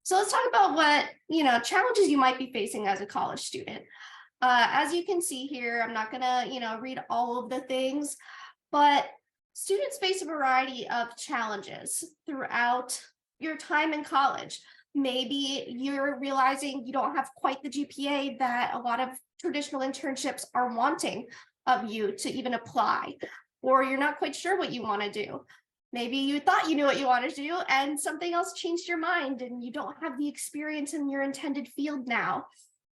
So let's talk about what, challenges you might be facing as a college student. As you can see here, I'm not gonna, read all of the things, but students face a variety of challenges throughout your time in college. Maybe you're realizing you don't have quite the GPA that a lot of traditional internships are wanting of you to even apply, or you're not quite sure what you want to do. Maybe you thought you knew what you wanted to do and something else changed your mind and you don't have the experience in your intended field now.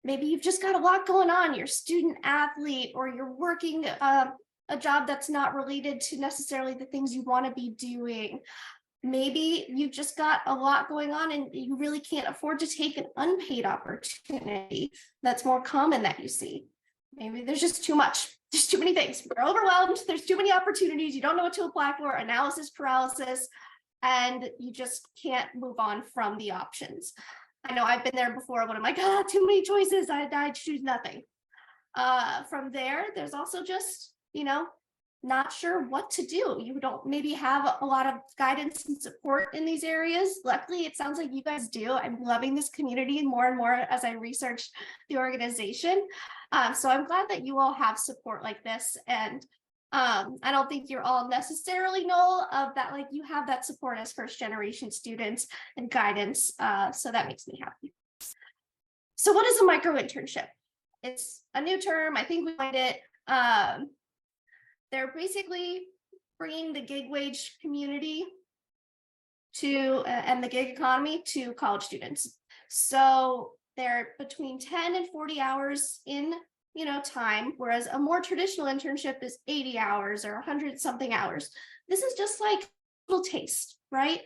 Maybe you've just got a lot going on. You're a student athlete, or you're working a job that's not related to necessarily the things you want to be doing. Maybe you've just got a lot going on and you really can't afford to take an unpaid opportunity that's more common that you see. Maybe there's just too much. There's too many things. We're overwhelmed. There's too many opportunities. You don't know what to apply for, analysis paralysis, and you just can't move on from the options. I know I've been there before when I'm like, too many choices. I choose nothing. From there, there's also just, not sure what to do. You don't maybe have a lot of guidance and support in these areas. Luckily, it sounds like you guys do. I'm loving this community more and more as I researched the organization. So I'm glad that you all have support like this. And I don't think you're all necessarily null of that, like you have that support as first generation students and guidance. So that makes me happy. So what is a micro-internship? It's a new term. I think we find it. They're basically bringing the gig wage community to and the gig economy to college students. So they're between 10 and 40 hours in time, whereas a more traditional internship is 80 hours or 100 something hours. This is just like a little taste, right?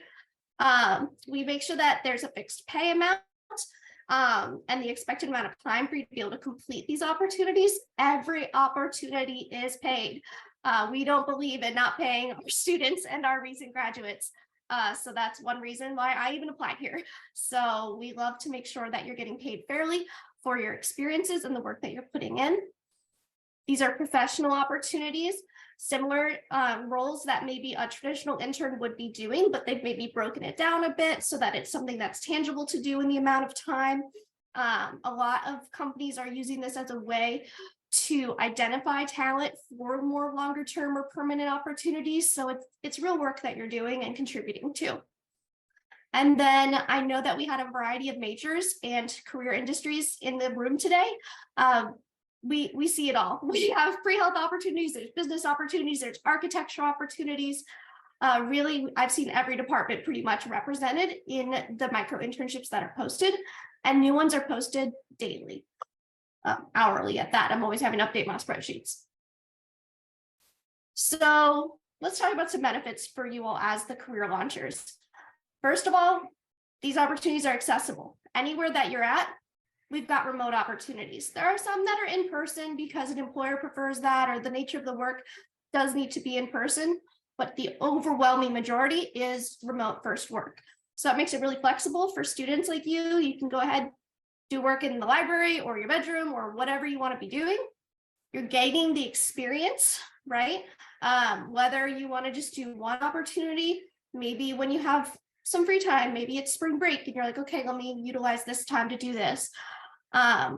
We make sure that there's a fixed pay amount and the expected amount of time for you to be able to complete these opportunities. Every opportunity is paid. We don't believe in not paying our students and our recent graduates. So that's one reason why I even applied here. So we love to make sure that you're getting paid fairly for your experiences and the work that you're putting in. These are professional opportunities, similar roles that maybe a traditional intern would be doing, but they've maybe broken it down a bit so that it's something that's tangible to do in the amount of time. A lot of companies are using this as a way to identify talent for more longer term or permanent opportunities. So it's real work that you're doing and contributing to. And then I know that we had a variety of majors and career industries in the room today. We see it all. We have pre-health opportunities, there's business opportunities, there's architecture opportunities. Really, I've seen every department pretty much represented in the micro-internships that are posted, and new ones are posted daily. Hourly at that. I'm always having to update my spreadsheets. So let's talk about some benefits for you all as the career launchers. First of all, these opportunities are accessible. Anywhere that you're at, we've got remote opportunities. There are some that are in person because an employer prefers that, or the nature of the work does need to be in person, but the overwhelming majority is remote first work. So it makes it really flexible for students like you. You can go ahead, do work in the library or your bedroom or whatever you want to be doing. You're gaining the experience, right? Whether you want to just do one opportunity, maybe when you have some free time, maybe it's spring break and you're like, okay, let me utilize this time to do this.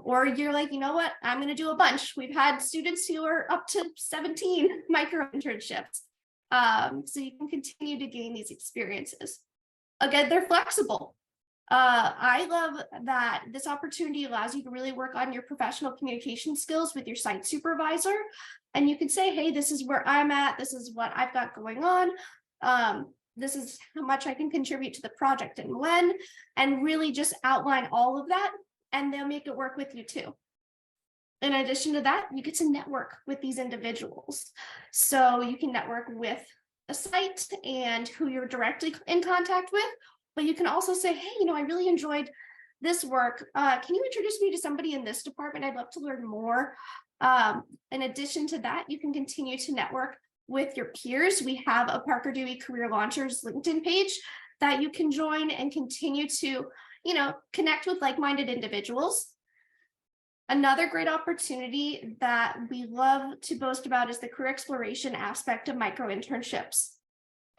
Or you're like, you know what, I'm going to do a bunch. We've had students who are up to 17 micro-internships. So you can continue to gain these experiences. Again, they're flexible. I love that this opportunity allows you to really work on your professional communication skills with your site supervisor. And you can say, hey, this is where I'm at. This is what I've got going on. This is how much I can contribute to the project and when, and really just outline all of that, and they'll make it work with you too. In addition to that, you get to network with these individuals. So you can network with a site and who you're directly in contact with, but you can also say, hey, I really enjoyed this work. Can you introduce me to somebody in this department? I'd love to learn more. In addition to that, you can continue to network with your peers. We have a Parker Dewey Career Launchers LinkedIn page that you can join and continue to, connect with like-minded individuals. Another great opportunity that we love to boast about is the career exploration aspect of micro-internships.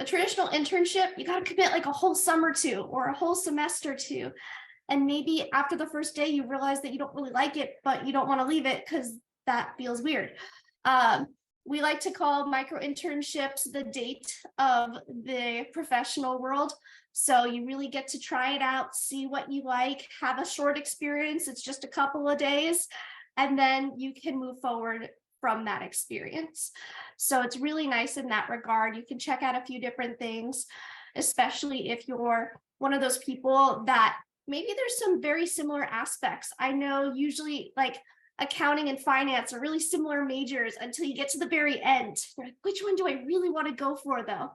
A traditional internship, you got to commit like a whole summer to, or a whole semester to. And maybe after the first day, you realize that you don't really like it, but you don't want to leave it because that feels weird. We like to call micro-internships the date of the professional world. So you really get to try it out, see what you like, have a short experience. It's just a couple of days, and then you can move forward from that experience. So it's really nice in that regard. You can check out a few different things, especially if you're one of those people that maybe there's some very similar aspects. I know usually like accounting and finance are really similar majors until you get to the very end. You're like, which one do I really want to go for though?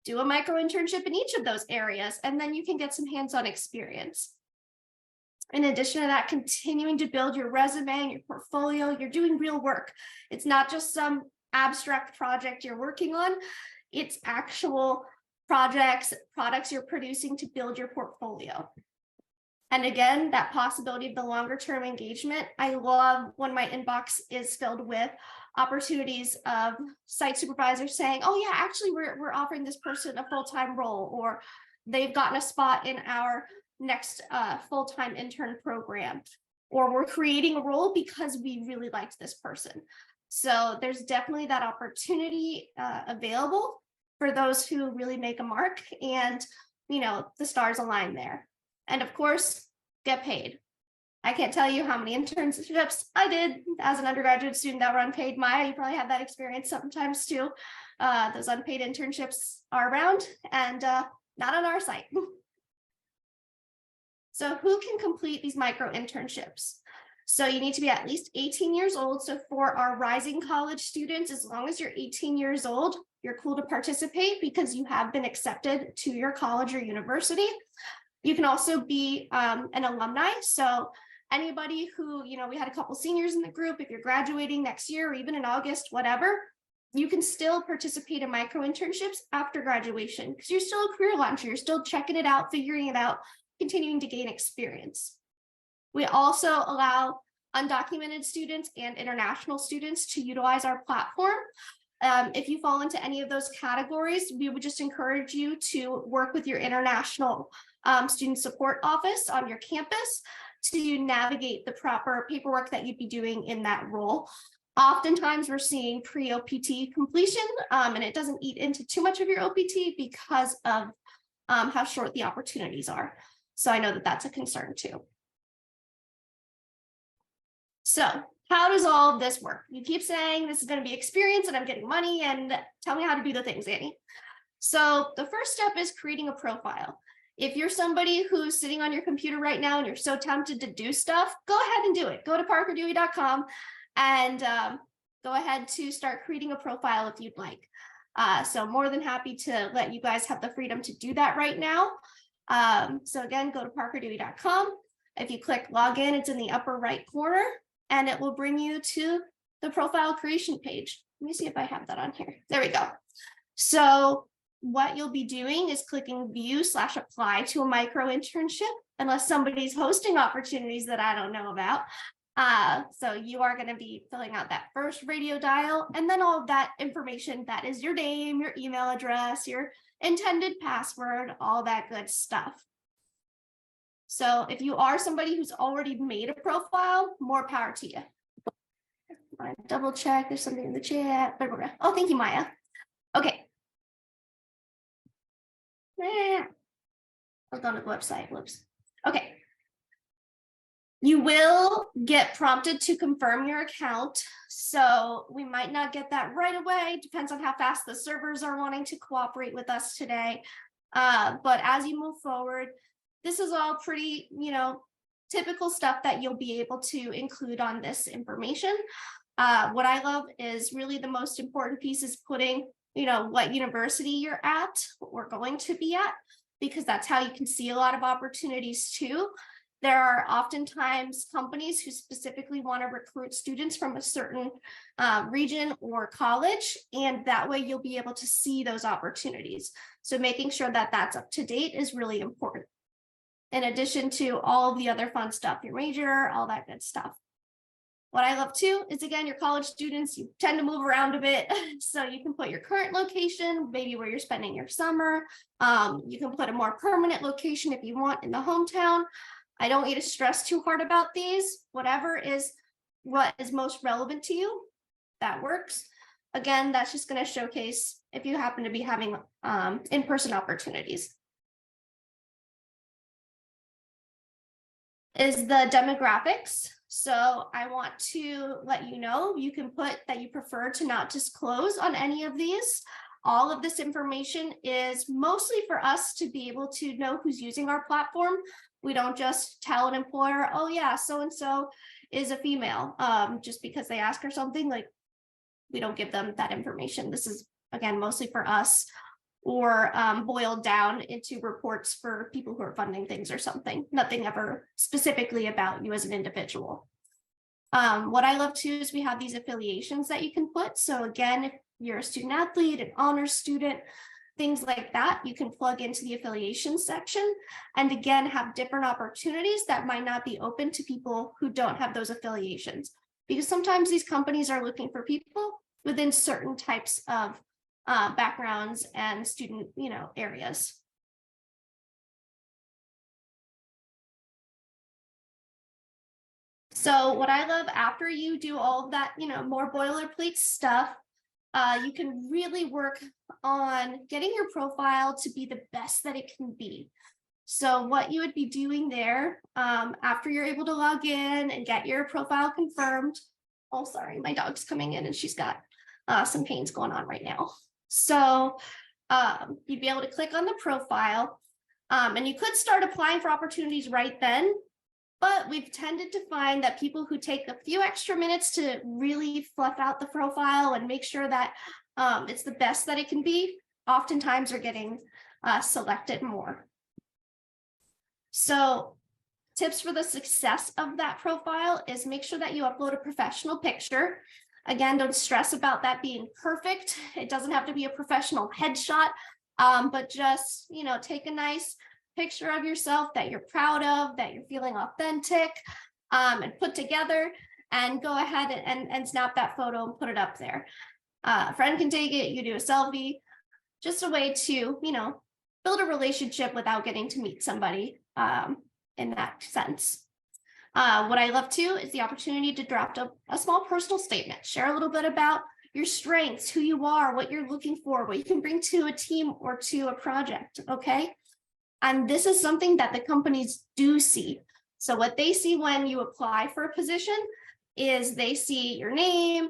Do a micro-internship in each of those areas, and then you can get some hands-on experience. In addition to that, continuing to build your resume and your portfolio, you're doing real work. It's not just some abstract project you're working on, it's actual products you're producing to build your portfolio. And again, that possibility of the longer term engagement, I love when my inbox is filled with opportunities of site supervisors saying, oh yeah, actually we're offering this person a full-time role, or they've gotten a spot in our next full-time intern program, or we're creating a role because we really liked this person. So there's definitely that opportunity available for those who really make a mark, and the stars align there. And of course, get paid. I can't tell you how many internships I did as an undergraduate student that were unpaid. Maya, you probably had that experience sometimes too. Those unpaid internships are around, and not on our site. So who can complete these micro-internships? So you need to be at least 18 years old. So for our rising college students, as long as you're 18 years old, you're cool to participate because you have been accepted to your college or university. You can also be an alumni. So anybody who, we had a couple seniors in the group, if you're graduating next year or even in August, whatever, you can still participate in micro-internships after graduation because you're still a career launcher. You're still checking it out, figuring it out, continuing to gain experience. We also allow undocumented students and international students to utilize our platform. If you fall into any of those categories, we would just encourage you to work with your international student support office on your campus to navigate the proper paperwork that you'd be doing in that role. Oftentimes we're seeing pre-OPT completion, and it doesn't eat into too much of your OPT because of how short the opportunities are. So I know that that's a concern too. So how does all of this work? You keep saying this is going to be experience and I'm getting money, and tell me how to do the things, Annie. So the first step is creating a profile. If you're somebody who's sitting on your computer right now and you're so tempted to do stuff, go ahead and do it. Go to parkerdewey.com and go ahead to start creating a profile if you'd like. So more than happy to let you guys have the freedom to do that right now. So again, go to parkerdewey.com. If you click login, it's in the upper right corner, and it will bring you to the profile creation page. Let me see if I have that on here. There we go. So what you'll be doing is clicking view/apply to a micro-internship, unless somebody's hosting opportunities that I don't know about. So you are going to be filling out that first radio dial, and then all of that information that is your name, your email address, your intended password, all that good stuff. So if you are somebody who's already made a profile, more power to you. I double check, there's something in the chat. Oh, thank you, Maya. Okay. I was on the website, whoops. Okay. You will get prompted to confirm your account. So we might not get that right away. Depends on how fast the servers are wanting to cooperate with us today. But as you move forward, this is all pretty, typical stuff that you'll be able to include on this information. What I love is really the most important piece is putting, what university you're at or going to be at, because that's how you can see a lot of opportunities too. There are oftentimes companies who specifically want to recruit students from a certain region or college, and that way you'll be able to see those opportunities. So making sure that that's up to date is really important. In addition to all of the other fun stuff, your major, all that good stuff. What I love too is, again, your college students, you tend to move around a bit. So you can put your current location, maybe where you're spending your summer. You can put a more permanent location if you want in the hometown. I don't need to stress too hard about these. Whatever is what is most relevant to you, that works. Again, that's just going to showcase if you happen to be having in-person opportunities. Is the demographics. So I want to let you know, you can put that you prefer to not disclose on any of these. All of this information is mostly for us to be able to know who's using our platform. We don't just tell an employer, oh yeah, so-and-so is a female, just because they ask or something. Like, we don't give them that information. This is, again, mostly for us, or boiled down into reports for people who are funding things or something. Nothing ever specifically about you as an individual. What I love too is we have these affiliations that you can put. So again, if you're a student athlete, an honors student, things like that, you can plug into the affiliation section and again have different opportunities that might not be open to people who don't have those affiliations, because sometimes these companies are looking for people within certain types of backgrounds and student, areas. So what I love, after you do all of that, more boilerplate stuff, you can really work on getting your profile to be the best that it can be. So what you would be doing there, after you're able to log in and get your profile confirmed. Oh, sorry, my dog's coming in and she's got some pains going on right now. So you'd be able to click on the profile, and you could start applying for opportunities right then, but we've tended to find that people who take a few extra minutes to really fluff out the profile and make sure that it's the best that it can be, oftentimes are getting selected more. So tips for the success of that profile is make sure that you upload a professional picture. Again, don't stress about that being perfect. It doesn't have to be a professional headshot, but just, take a nice picture of yourself that you're proud of, that you're feeling authentic, and put together, and go ahead and snap that photo and put it up there. A friend can take it, you do a selfie, just a way to, build a relationship without getting to meet somebody in that sense. What I love too is the opportunity to draft a small personal statement, share a little bit about your strengths, who you are, what you're looking for, what you can bring to a team or to a project, okay? And this is something that the companies do see. So what they see when you apply for a position is they see your name,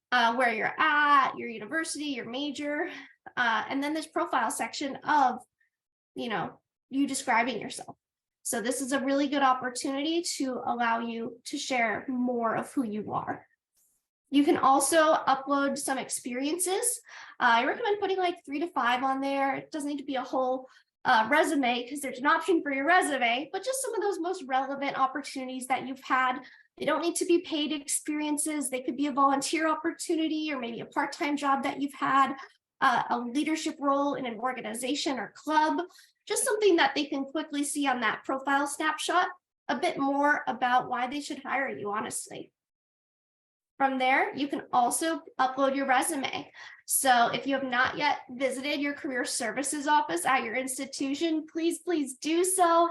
where you're at, your university, your major, and then this profile section of, you describing yourself. So this is a really good opportunity to allow you to share more of who you are. You can also upload some experiences. I recommend putting like 3 to 5 on there. It doesn't need to be a whole resume, because there's an option for your resume, but just some of those most relevant opportunities that you've had. They don't need to be paid experiences. They could be a volunteer opportunity or maybe a part-time job that you've had, a leadership role in an organization or club, just something that they can quickly see on that profile snapshot, a bit more about why they should hire you, honestly. From there, you can also upload your resume. So if you have not yet visited your career services office at your institution, please do so.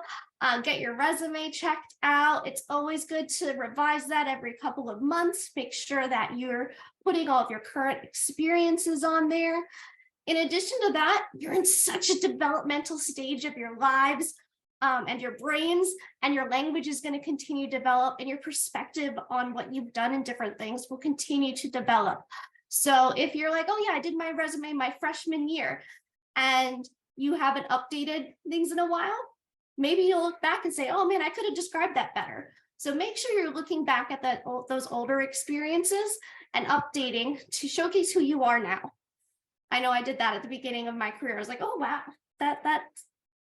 Get your resume checked out. It's always good to revise that every couple of months. Make sure that you're putting all of your current experiences on there. In addition to that, you're in such a developmental stage of your lives and your brains, and your language is going to continue to develop, and your perspective on what you've done in different things will continue to develop. So if you're like, oh yeah, I did my resume my freshman year, and you haven't updated things in a while, maybe you'll look back and say, oh man, I could have described that better. So make sure you're looking back at those older experiences and updating to showcase who you are now. I know I did that at the beginning of my career. I was like, oh wow, that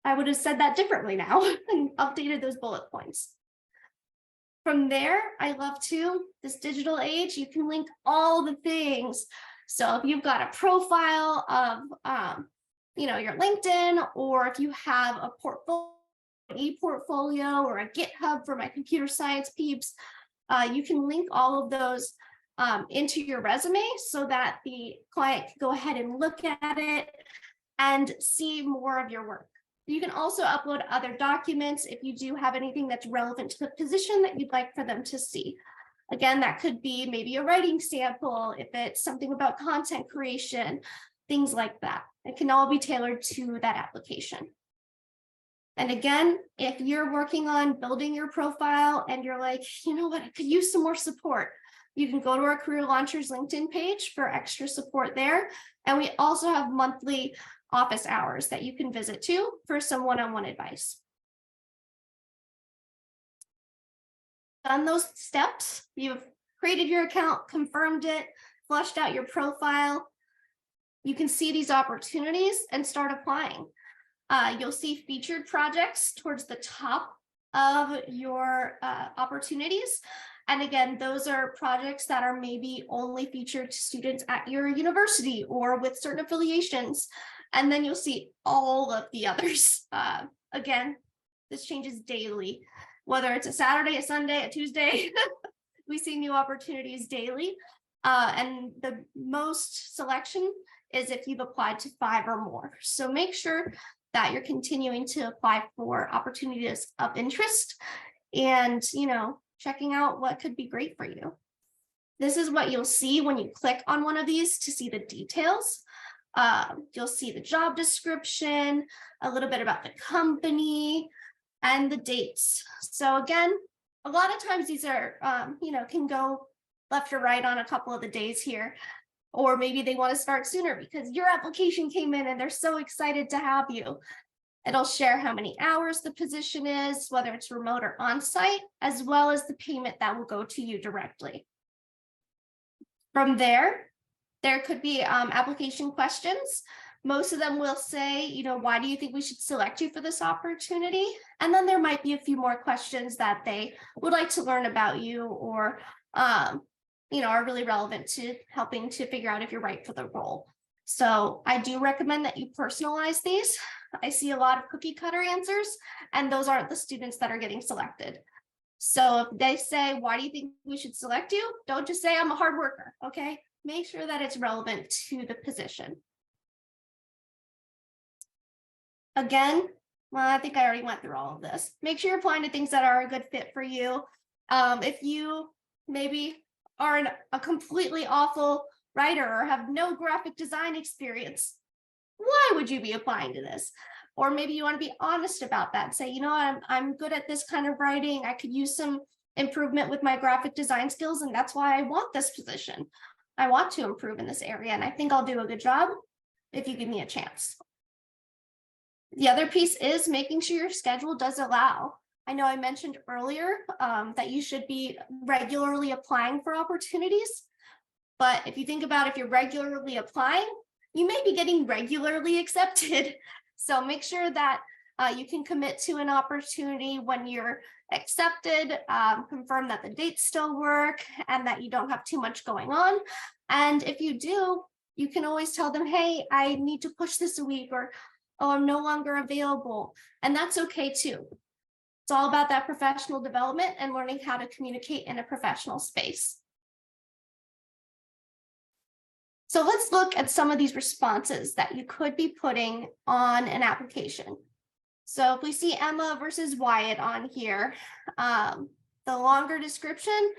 I would have said that differently now and updated those bullet points. From there, I love too, this digital age, you can link all the things. So if you've got a profile of, your LinkedIn, or if you have a portfolio, e-portfolio, or a GitHub for my computer science peeps, You can link all of those into your resume so that the client can go ahead and look at it and see more of your work. You can also upload other documents if you do have anything that's relevant to the position that you'd like for them to see. Again, that could be maybe a writing sample, if it's something about content creation, things like that. It can all be tailored to that application. And again, if you're working on building your profile and you're like, you know what, I could use some more support, you can go to our Career Launchers LinkedIn page for extra support there. And we also have monthly office hours that you can visit to for some one-on-one advice. Done those steps, you've created your account, confirmed it, flushed out your profile. You can see these opportunities and start applying. You'll see featured projects towards the top of your opportunities. And again, those are projects that are maybe only featured to students at your university or with certain affiliations. And then you'll see all of the others. Again, this changes daily, whether it's a Saturday, a Sunday, a Tuesday, we see new opportunities daily. And the most selection is if you've applied to 5 or more. So make sure that you're continuing to apply for opportunities of interest and, checking out what could be great for you. This is what you'll see when you click on one of these to see the details. You'll see the job description, a little bit about the company, and the dates. So again, a lot of times these are, can go left or right on a couple of the days here, or maybe they want to start sooner because your application came in and they're so excited to have you. It'll share how many hours the position is, whether it's remote or on-site, as well as the payment that will go to you directly. From there could be application questions. Most of them will say, why do you think we should select you for this opportunity? And then there might be a few more questions that they would like to learn about you or, are really relevant to helping to figure out if you're right for the role. So I do recommend that you personalize these. I see a lot of cookie cutter answers, and those aren't the students that are getting selected. So if they say, why do you think we should select you? Don't just say I'm a hard worker, okay? Make sure that it's relevant to the position. Again, well, I think I already went through all of this. Make sure you're applying to things that are a good fit for you. If you maybe are a completely awful writer or have no graphic design experience, why would you be applying to this? Or maybe you want to be honest about that and say, I'm good at this kind of writing. I could use some improvement with my graphic design skills, and that's why I want this position. I want to improve in this area, and I think I'll do a good job if you give me a chance. The other piece is making sure your schedule does allow. I know I mentioned earlier that you should be regularly applying for opportunities, but if you think about if you're regularly applying, you may be getting regularly accepted. So make sure that you can commit to an opportunity when you're accepted, confirm that the dates still work and that you don't have too much going on. And if you do, you can always tell them, hey, I need to push this a week, or, oh, I'm no longer available. And that's okay too. It's all about that professional development and learning how to communicate in a professional space. So let's look at some of these responses that you could be putting on an application. So if we see Emma versus Wyatt on here, the longer description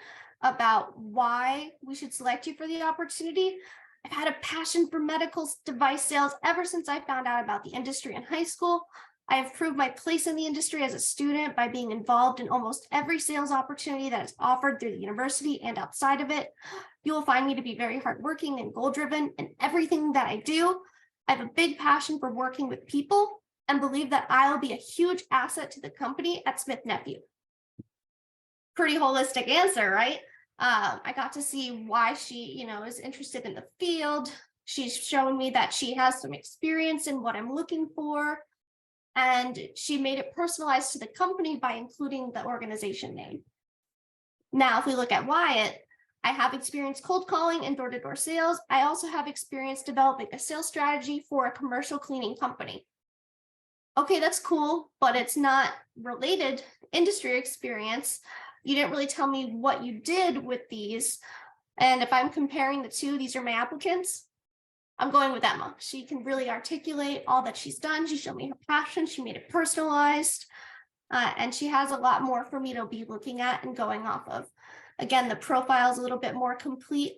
about why we should select you for the opportunity. I've had a passion for medical device sales ever since I found out about the industry in high school. I have proved my place in the industry as a student by being involved in almost every sales opportunity that is offered through the university and outside of it. You will find me to be very hardworking and goal-driven in everything that I do. I have a big passion for working with people and believe that I'll be a huge asset to the company at Smith Nephew. Pretty holistic answer, right? I got to see why she, is interested in the field. She's shown me that she has some experience in what I'm looking for. And she made it personalized to the company by including the organization name. Now, if we look at Wyatt, I have experience cold calling and door-to-door sales. I also have experience developing a sales strategy for a commercial cleaning company. Okay, that's cool, but it's not related industry experience. you didn't really tell me what you did with these. And if I'm comparing the two, these are my applicants, I'm going with Emma. She can really articulate all that she's done. She showed me her passion. She made it personalized. And she has a lot more for me to be looking at and going off of. Again, the profile is a little bit more complete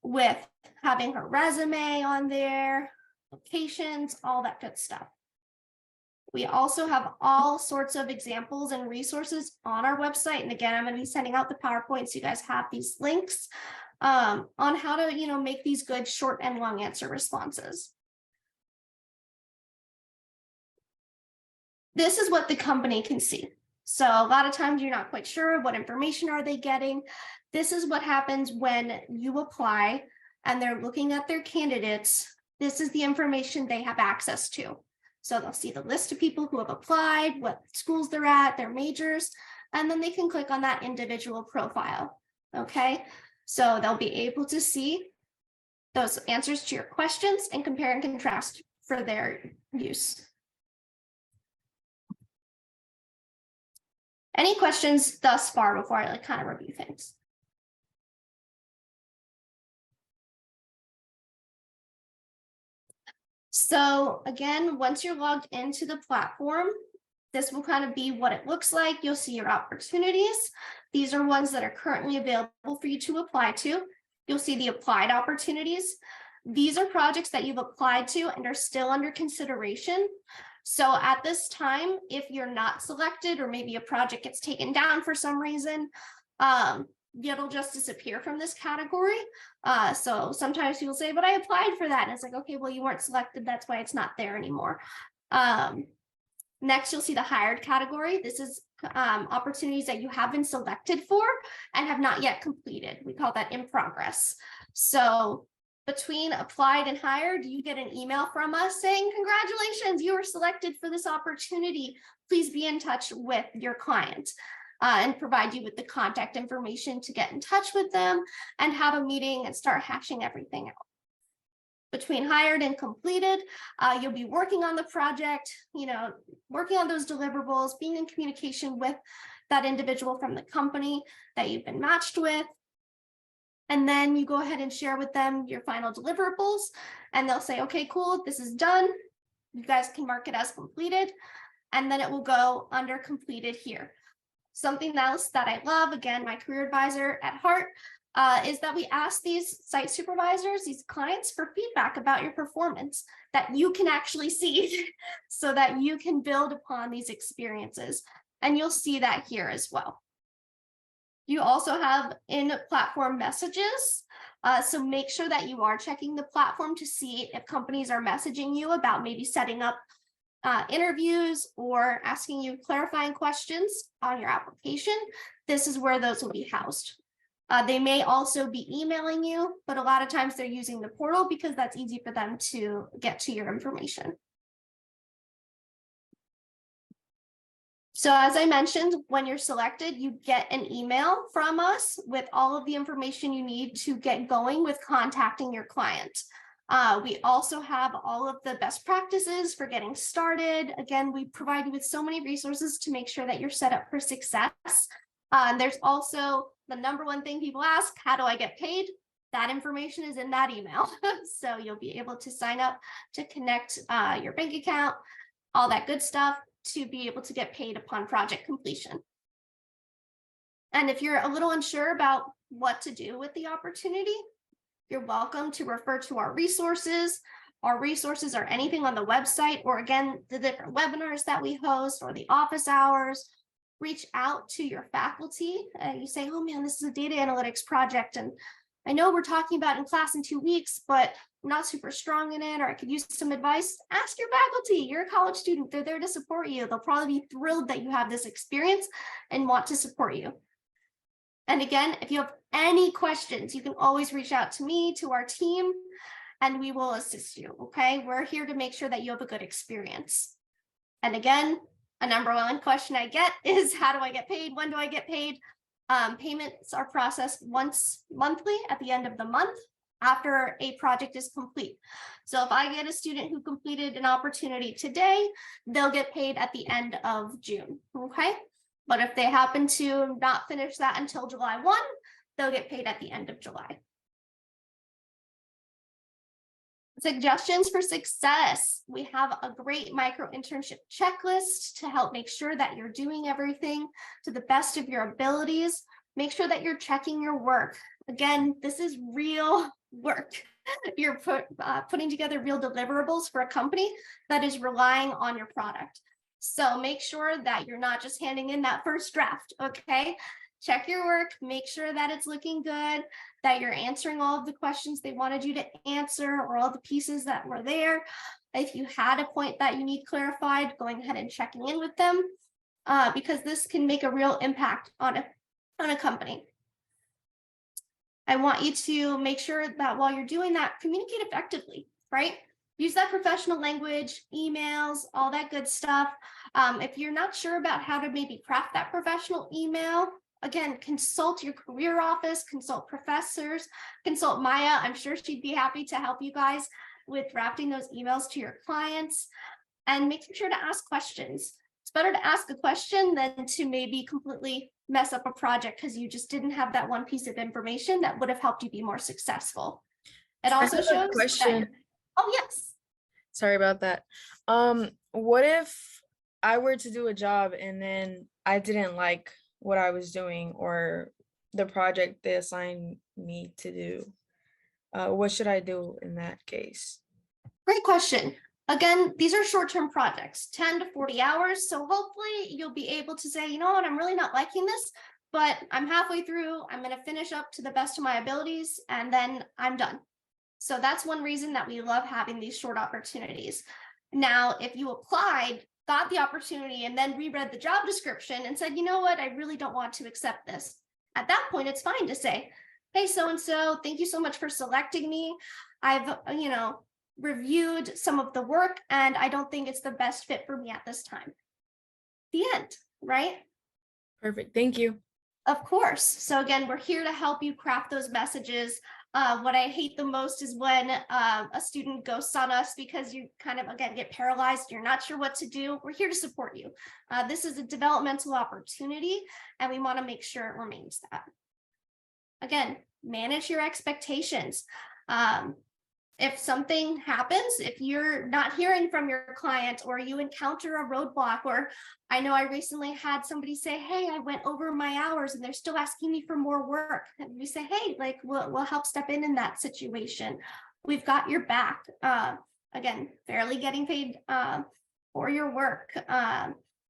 with having her resume on there, locations, all that good stuff. We also have all sorts of examples and resources on our website. And again, I'm going to be sending out the PowerPoint so you guys have these links on how to, make these good short and long answer responses. This is what the company can see. So a lot of times you're not quite sure what information are they getting. This is what happens when you apply and they're looking at their candidates. This is the information they have access to. So they'll see the list of people who have applied, what schools they're at, their majors, and then they can click on that individual profile. Okay, so they'll be able to see those answers to your questions and compare and contrast for their use. Any questions thus far before I kind of review things? So again, once you're logged into the platform, this will kind of be what it looks like. You'll see your opportunities. These are ones that are currently available for you to apply to. You'll see the applied opportunities. These are projects that you've applied to and are still under consideration. So at this time, if you're not selected or maybe a project gets taken down for some reason, it'll just disappear from this category. So sometimes people say, but I applied for that. And it's like, okay, well, you weren't selected. That's why it's not there anymore. Next, you'll see the hired category. This is opportunities that you have been selected for and have not yet completed. We call that in progress. So between applied and hired, you get an email from us saying, congratulations, you were selected for this opportunity. Please be in touch with your client and provide you with the contact information to get in touch with them and have a meeting and start hashing everything out. Between hired and completed, you'll be working on the project, working on those deliverables, being in communication with that individual from the company that you've been matched with. And then you go ahead and share with them your final deliverables and they'll say, okay, cool, this is done. You guys can mark it as completed. And then it will go under completed here. Something else that I love, again, my career advisor at heart, is that we ask these site supervisors, these clients, for feedback about your performance that you can actually see so that you can build upon these experiences. And you'll see that here as well. You also have in-platform messages. So make sure that you are checking the platform to see if companies are messaging you about maybe setting up interviews or asking you clarifying questions on your application. This is where those will be housed. They may also be emailing you, but a lot of times they're using the portal because that's easy for them to get to your information. So as I mentioned, when you're selected, you get an email from us with all of the information you need to get going with contacting your client. We also have all of the best practices for getting started. Again, we provide you with so many resources to make sure that you're set up for success. There's also the number one thing people ask, how do I get paid? That information is in that email. So you'll be able to sign up to connect your bank account, all that good stuff, to be able to get paid upon project completion. And if you're a little unsure about what to do with the opportunity, you're welcome to refer to our resources. Our resources are anything on the website, or again, the different webinars that we host or the office hours. Reach out to your faculty. You say, oh man, this is a data analytics project, and I know we're talking about in class in 2 weeks, but I'm not super strong in it, or I could use some advice. Ask your faculty. You're a college student. They're there to support you. They'll probably be thrilled that you have this experience and want to support you. And again, if you have any questions, you can always reach out to me, to our team, and we will assist you, okay? We're here to make sure that you have a good experience. And again, a number one question I get is, how do I get paid? When do I get paid? Payments are processed once monthly at the end of the month after a project is complete. So if I get a student who completed an opportunity today, they'll get paid at the end of June, okay? But if they happen to not finish that until July 1, they'll get paid at the end of July. Suggestions for success. We have a great micro-internship checklist to help make sure that you're doing everything to the best of your abilities. Make sure that you're checking your work. Again, this is real work. You're putting together real deliverables for a company that is relying on your product. So make sure that you're not just handing in that first draft, okay? Check your work, make sure that it's looking good, that you're answering all of the questions they wanted you to answer or all the pieces that were there. If you had a point that you need clarified, going ahead and checking in with them because this can make a real impact on a company. I want you to make sure that while you're doing that, communicate effectively, right? Use that professional language, emails, all that good stuff. If you're not sure about how to maybe craft that professional email, again, consult your career office, consult professors, consult Maya. I'm sure she'd be happy to help you guys with drafting those emails to your clients and making sure to ask questions. It's better to ask a question than to maybe completely mess up a project because you just didn't have that one piece of information that would have helped you be more successful. It also shows question. Oh, yes. Sorry about that. What if I were to do a job and then I didn't like what I was doing or the project they assigned me to do? What should I do in that case? Great question. Again, these are short-term projects, 10 to 40 hours. So hopefully you'll be able to say, you know what, I'm really not liking this, but I'm halfway through. I'm going to finish up to the best of my abilities, and then I'm done. So that's one reason that we love having these short opportunities. Now, if you applied, got the opportunity, and then reread the job description and said, you know what, I really don't want to accept this. At that point, it's fine to say, hey, so-and-so, thank you so much for selecting me. I've, reviewed some of the work and I don't think it's the best fit for me at this time. The end, right? Perfect. Thank you. Of course. So again, we're here to help you craft those messages. What I hate the most is when a student ghosts on us because you kind of, again, get paralyzed. You're not sure what to do. We're here to support you. This is a developmental opportunity and we want to make sure it remains that. Again, manage your expectations. If something happens, if you're not hearing from your client or you encounter a roadblock, or I know I recently had somebody say, hey, I went over my hours and they're still asking me for more work. And we say, hey, like we'll help step in that situation. We've got your back. Again, fairly getting paid for your work.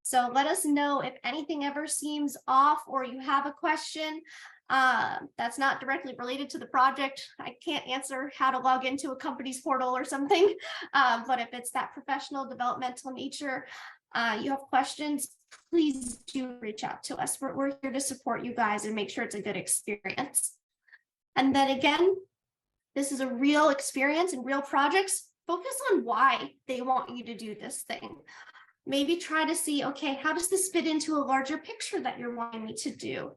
So let us know if anything ever seems off or you have a question. That's not directly related to the project. I can't answer how to log into a company's portal or something, but if it's that professional developmental nature, you have questions, please do reach out to us. We're here to support you guys and make sure it's a good experience. And then again, this is a real experience and real projects. Focus on why they want you to do this thing. Maybe try to see, okay, how does this fit into a larger picture that you're wanting me to do?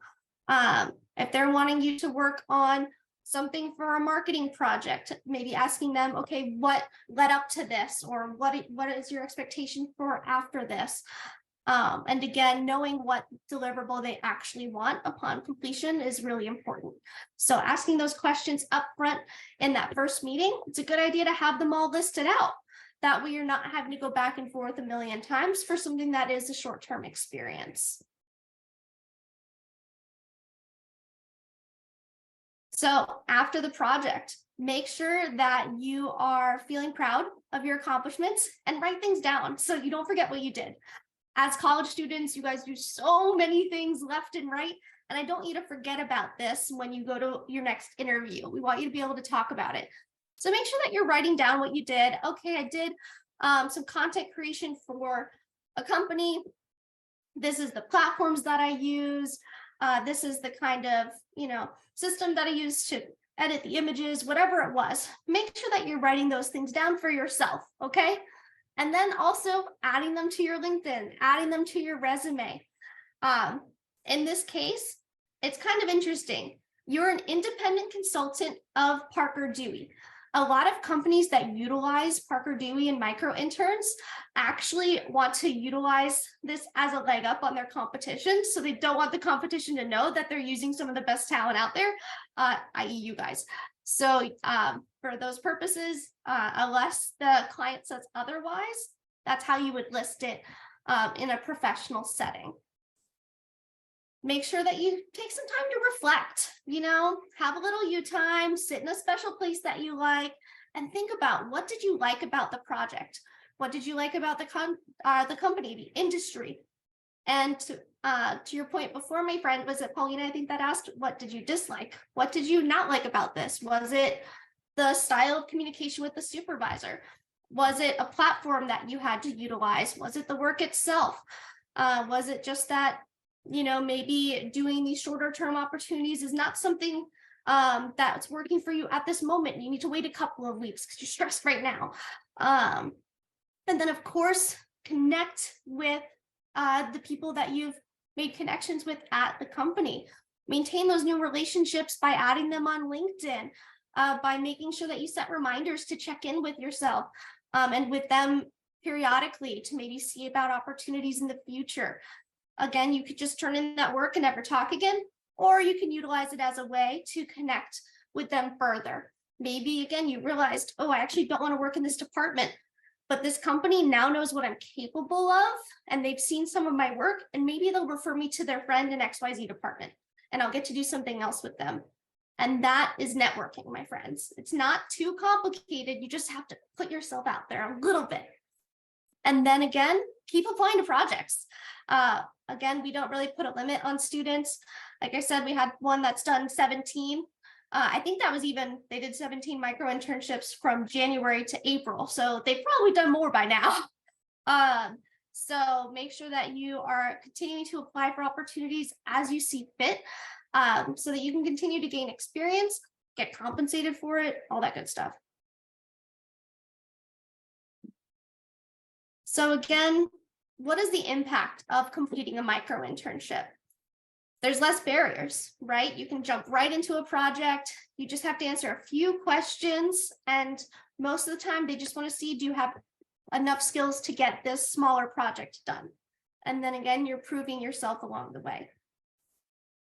If they're wanting you to work on something for a marketing project, maybe asking them, okay, what led up to this, or what is your expectation for after this? And again, knowing what deliverable they actually want upon completion is really important. So asking those questions up front in that first meeting, it's a good idea to have them all listed out. That way you're not having to go back and forth a million times for something that is a short-term experience. So after the project, make sure that you are feeling proud of your accomplishments and write things down so you don't forget what you did. As college students, you guys do so many things left and right, and I don't want you to forget about this when you go to your next interview. We want you to be able to talk about it. So make sure that you're writing down what you did. Okay, I did some content creation for a company. This is the platforms that I use. This is the kind of, system that I used to edit the images, whatever it was. Make sure that you're writing those things down for yourself, okay? And then also adding them to your LinkedIn, adding them to your resume. In this case, it's kind of interesting. You're an independent consultant of Parker Dewey. A lot of companies that utilize Parker Dewey and micro interns actually want to utilize this as a leg up on their competition. So they don't want the competition to know that they're using some of the best talent out there, i.e. you guys. So for those purposes, unless the client says otherwise, that's how you would list it in a professional setting. Make sure that you take some time to reflect, have a little you time, sit in a special place that you like, and think about, what did you like about the project? What did you like about the company, the industry? And to your point before, my friend, was it Paulina, I think, that asked, what did you dislike? What did you not like about this? Was it the style of communication with the supervisor? Was it a platform that you had to utilize? Was it the work itself? Was it just that, maybe doing these shorter term opportunities is not something that's working for you at this moment? You need to wait a couple of weeks because you're stressed right now. And then, of course, connect with the people that you've made connections with at the company. Maintain those new relationships by adding them on LinkedIn, by making sure that you set reminders to check in with yourself and with them periodically to maybe see about opportunities in the future. Again, you could just turn in that work and never talk again, or you can utilize it as a way to connect with them further. Maybe, again, you realized, oh, I actually don't want to work in this department, but this company now knows what I'm capable of, and they've seen some of my work, and maybe they'll refer me to their friend in XYZ department, and I'll get to do something else with them. And that is networking, my friends. It's not too complicated. You just have to put yourself out there a little bit. And then again, keep applying to projects. Again, we don't really put a limit on students. Like I said, we had one that's done 17. I think that was they did 17 micro-internships from January to April. So they've probably done more by now. So make sure that you are continuing to apply for opportunities as you see fit, so that you can continue to gain experience, get compensated for it, all that good stuff. So again, what is the impact of completing a micro-internship? There's less barriers, right? You can jump right into a project. You just have to answer a few questions. And most of the time, they just want to see, do you have enough skills to get this smaller project done? And then again, you're proving yourself along the way.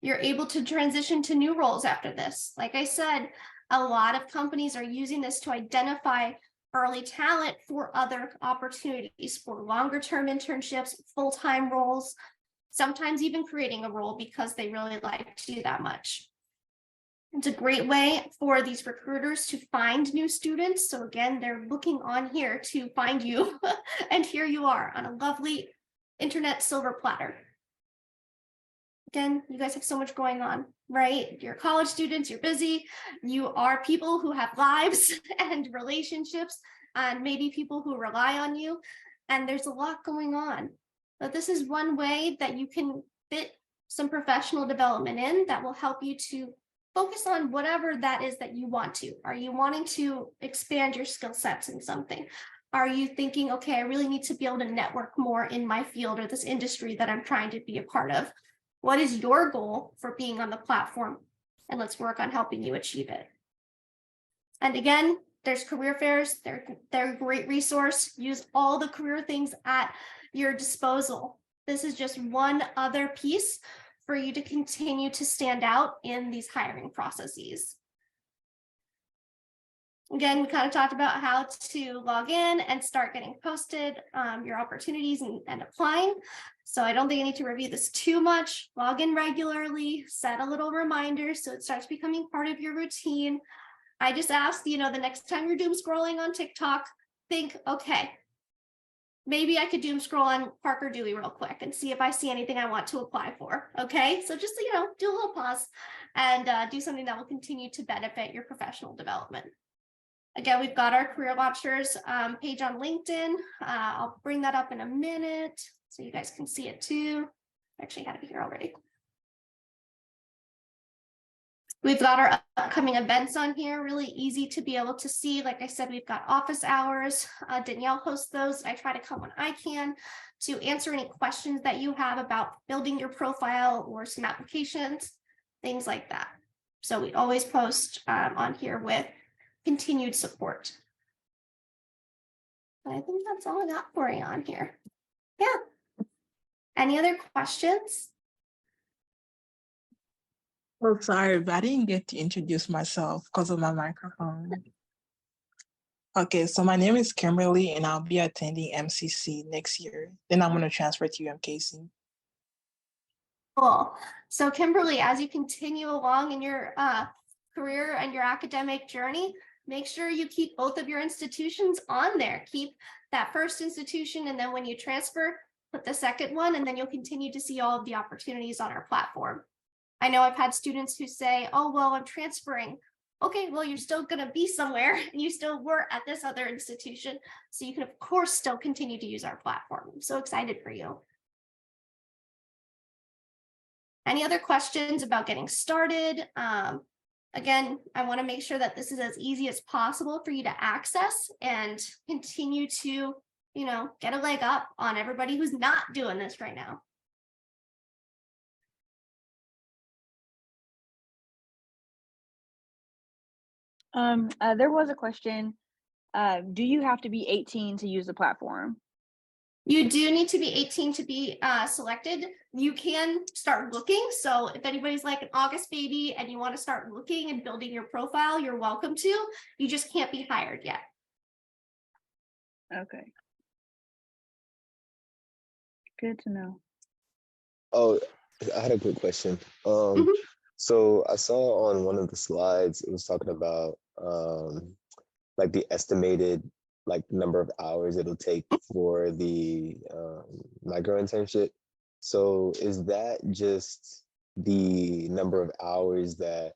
You're able to transition to new roles after this. Like I said, a lot of companies are using this to identify early talent for other opportunities, for longer term internships, full-time roles, sometimes even creating a role because they really like to do that much. It's a great way for these recruiters to find new students. So again, they're looking on here to find you and here you are on a lovely internet silver platter. Again, you guys have so much going on, right? You're college students, you're busy, you are people who have lives and relationships, and maybe people who rely on you, and there's a lot going on. But this is one way that you can fit some professional development in that will help you to focus on whatever that is that you want to. Are you wanting to expand your skill sets in something? Are you thinking, okay, I really need to be able to network more in my field or this industry that I'm trying to be a part of? What is your goal for being on the platform? And let's work on helping you achieve it. And again, there's career fairs. They're a great resource. Use all the career things at your disposal. This is just one other piece for you to continue to stand out in these hiring processes. Again, we kind of talked about how to log in and start getting posted your opportunities and applying. So I don't think I need to review this too much. Log in regularly, set a little reminder so it starts becoming part of your routine. I just asked, the next time you're doom scrolling on TikTok, think, okay, maybe I could doom scroll on Parker Dewey real quick and see if I see anything I want to apply for. Okay, so just, do a little pause and do something that will continue to benefit your professional development. Again, we've got our Career Launchers page on LinkedIn. I'll bring that up in a minute so you guys can see it too. I actually had it here already. We've got our upcoming events on here, really easy to be able to see. Like I said, we've got office hours. Danielle hosts those. I try to come when I can to answer any questions that you have about building your profile or some applications, things like that. So we always post on here with continued support. I think that's all I got for you on here. Yeah. Any other questions? Oh, sorry, but I didn't get to introduce myself because of my microphone. Okay, so my name is Kimberly, and I'll be attending MCC next year. Then I'm going to transfer to UMKC. Cool. So Kimberly, as you continue along in your career and your academic journey, make sure you keep both of your institutions on there. Keep that first institution, and then when you transfer, put the second one, and then you'll continue to see all of the opportunities on our platform. I know I've had students who say, oh, well, I'm transferring. Okay, well, you're still going to be somewhere and you still were at this other institution. So you can, of course, still continue to use our platform. I'm so excited for you. Any other questions about getting started? Again, I want to make sure that this is as easy as possible for you to access and continue to, get a leg up on everybody who's not doing this right now. There was a question. Do you have to be 18 to use the platform? You do need to be 18 to be selected. You can start looking. So if anybody's like an August baby and you want to start looking and building your profile, you're welcome to. You just can't be hired yet. Okay. Good to know. Oh, I had a quick question. So I saw on one of the slides, it was talking about like the estimated number of hours it'll take for the micro-internship. So is that just the number of hours that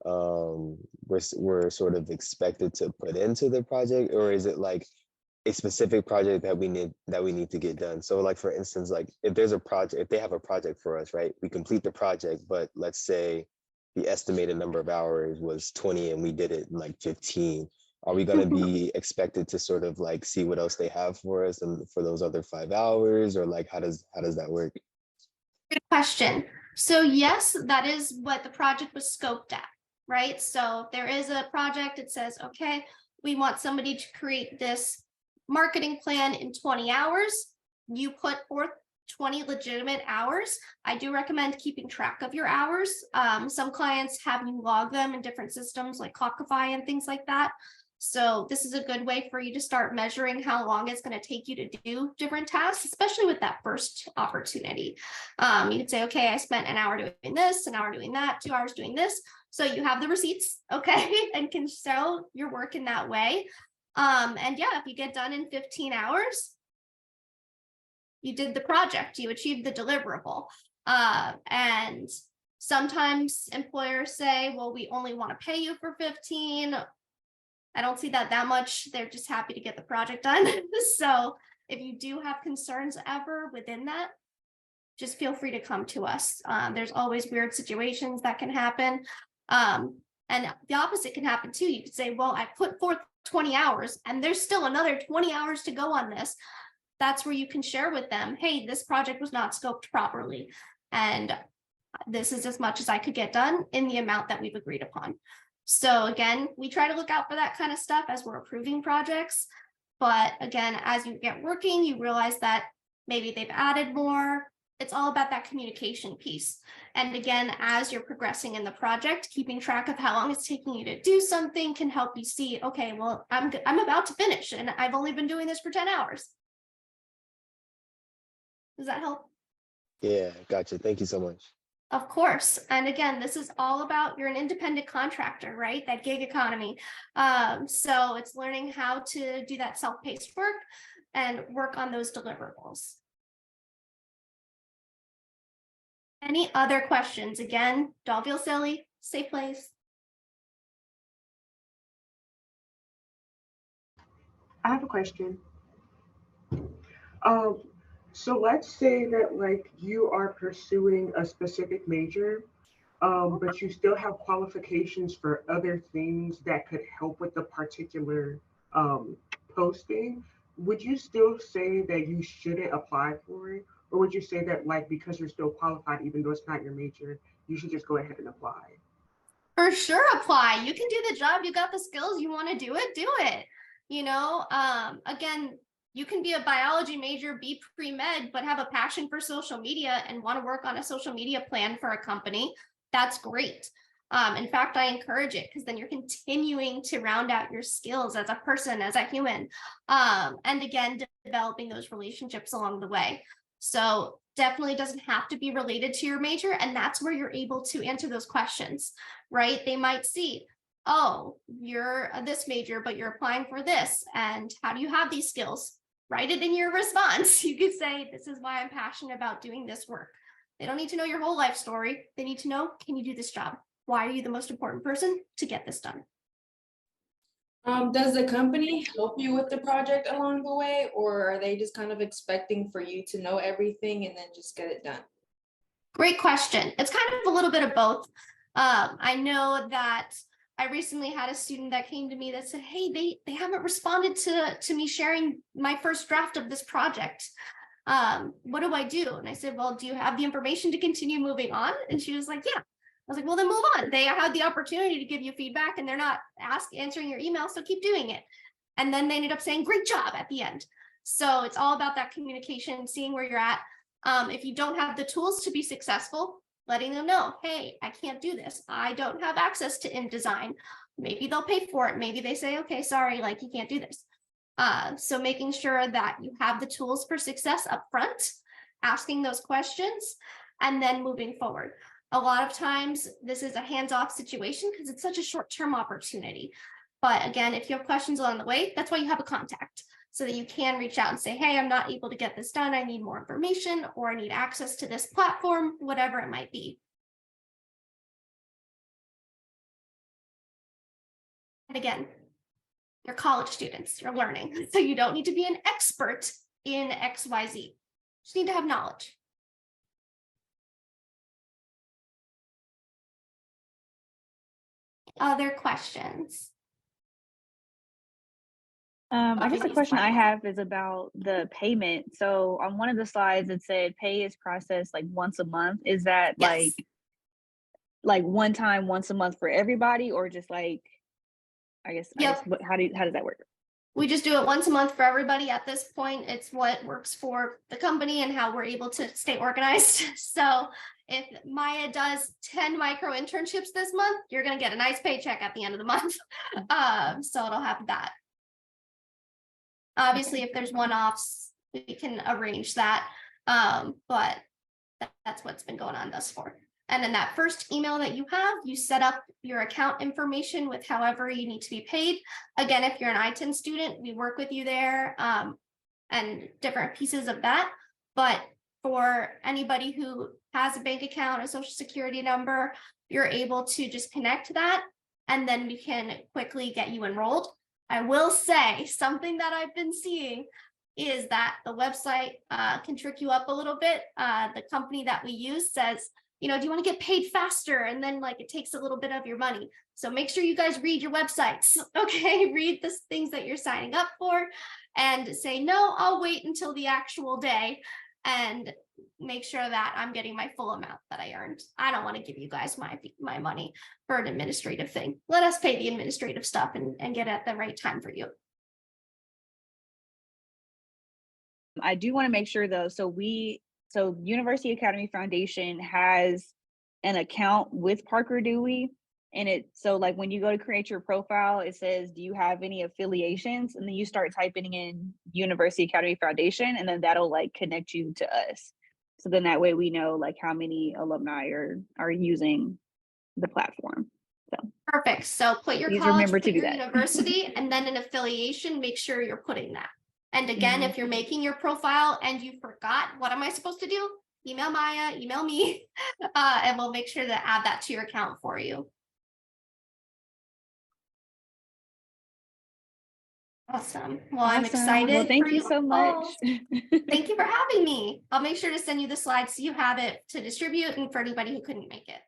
we're sort of expected to put into the project, or is it like a specific project that we need to get done? So like, for instance, like if there's a project, if they have a project for us, right, we complete the project, but let's say the estimated number of hours was 20 and we did it in like 15. Are we going to be expected to sort of like see what else they have for us and for those other 5 hours, or like how does that work? Good question. So yes, that is what the project was scoped at, right? So if there is a project, it says, okay, we want somebody to create this marketing plan in 20 hours. You put forth 20 legitimate hours. I do recommend keeping track of your hours. Some clients have you log them in different systems like Clockify and things like that. So this is a good way for you to start measuring how long it's going to take you to do different tasks, especially with that first opportunity. You could say, okay, I spent an hour doing this, an hour doing that, 2 hours doing this. So you have the receipts, okay, and can show your work in that way. And yeah, if you get done in 15 hours, you did the project, you achieved the deliverable. And sometimes employers say, well, we only want to pay you for 15. I don't see that much. They're just happy to get the project done. So if you do have concerns ever within that, just feel free to come to us. There's always weird situations that can happen. And the opposite can happen too. You could say, well, I put forth 20 hours and there's still another 20 hours to go on this. That's where you can share with them, hey, this project was not scoped properly. And this is as much as I could get done in the amount that we've agreed upon. So again, we try to look out for that kind of stuff as we're approving projects. But again, as you get working, you realize that maybe they've added more. It's all about that communication piece. And again, as you're progressing in the project, keeping track of how long it's taking you to do something can help you see, okay, well, I'm about to finish and I've only been doing this for 10 hours. Does that help? Yeah, gotcha. Thank you so much. Of course. And again, this is all about, you're an independent contractor, right? That gig economy. So it's learning how to do that self-paced work and work on those deliverables. Any other questions? Again, don't feel silly, safe place. I have a question. So let's say that like you are pursuing a specific major, but you still have qualifications for other things that could help with the particular posting. Would you still say that you shouldn't apply for it? Or would you say that like because you're still qualified, even though it's not your major, you should just go ahead and apply? For sure apply. You can do the job. You got the skills. You want to do it, do it. You know, again, you can be a biology major, be pre-med, but have a passion for social media and want to work on a social media plan for a company. That's great. In fact, I encourage it because then you're continuing to round out your skills as a person, as a human. And again, developing those relationships along the way. So definitely doesn't have to be related to your major. And that's where you're able to answer those questions, right? They might see, oh, you're this major, but you're applying for this. And how do you have these skills? Write it in your response. You could say, this is why I'm passionate about doing this work. They don't need to know your whole life story. They need to know, can you do this job? Why are you the most important person to get this done? Does the company help you with the project along the way, or are they just kind of expecting for you to know everything and then just get it done? Great question. It's kind of a little bit of both. I know that I recently had a student that came to me that said, hey, they haven't responded to me sharing my first draft of this project. What do I do? And I said, well, do you have the information to continue moving on? And she was like, yeah. I was like, well, then move on. They had the opportunity to give you feedback and they're not answering your email, so keep doing it. And then they ended up saying, great job at the end. So it's all about that communication, seeing where you're at. If you don't have the tools to be successful, letting them know, hey, I can't do this. I don't have access to InDesign. Maybe they'll pay for it. Maybe they say, okay, sorry, like you can't do this. So making sure that you have the tools for success up front, asking those questions, and then moving forward. A lot of times this is a hands-off situation because it's such a short-term opportunity. But again, if you have questions along the way, that's why you have a contact so that you can reach out and say, hey, I'm not able to get this done. I need more information, or I need access to this platform, whatever it might be. And again, you're college students, you're learning. So you don't need to be an expert in XYZ. Just need to have knowledge. Other questions? I guess the Please, question I Maya. have is about the payment. So on one of the slides, it said pay is processed like once a month. Is that Yes. like one time, once a month for everybody, or just like, I guess Yep. how does that work? We just do it once a month for everybody at this point. It's what works for the company and how we're able to stay organized. So if Maya does 10 micro-internships this month, you're going to get a nice paycheck at the end of the month. So it'll have that. Obviously, if there's one-offs, we can arrange that. But that's what's been going on thus far. And in that first email that you have, you set up your account information with however you need to be paid. Again, if you're an I-10 student, we work with you there and different pieces of that. But for anybody who has a bank account, a social security number, you're able to just connect that, and then we can quickly get you enrolled. I will say something that I've been seeing is that the website can trick you up a little bit. The company that we use says, you know, do you want to get paid faster? And then like it takes a little bit of your money. So make sure you guys read your websites, okay? Read the things that you're signing up for and say, no, I'll wait until the actual day and make sure that I'm getting my full amount that I earned. I don't want to give you guys my money for an administrative thing. Let us pay the administrative stuff and get it at the right time for you. I do want to make sure though, so University Academy Foundation has an account with Parker Dewey, and so like when you go to create your profile, it says, do you have any affiliations? And then you start typing in University Academy Foundation, and then that'll like connect you to us. So then that way we know like how many alumni are using the platform. So Perfect. So put your please college, remember put to do your that. university, and then an affiliation, make sure you're putting that. And again, if you're making your profile and you forgot, what am I supposed to do? Email Maya, email me, and we'll make sure to add that to your account for you. Awesome. Well, I'm excited. Well, thank for you so much. all. Thank you for having me. I'll make sure to send you the slides so you have it to distribute and for anybody who couldn't make it.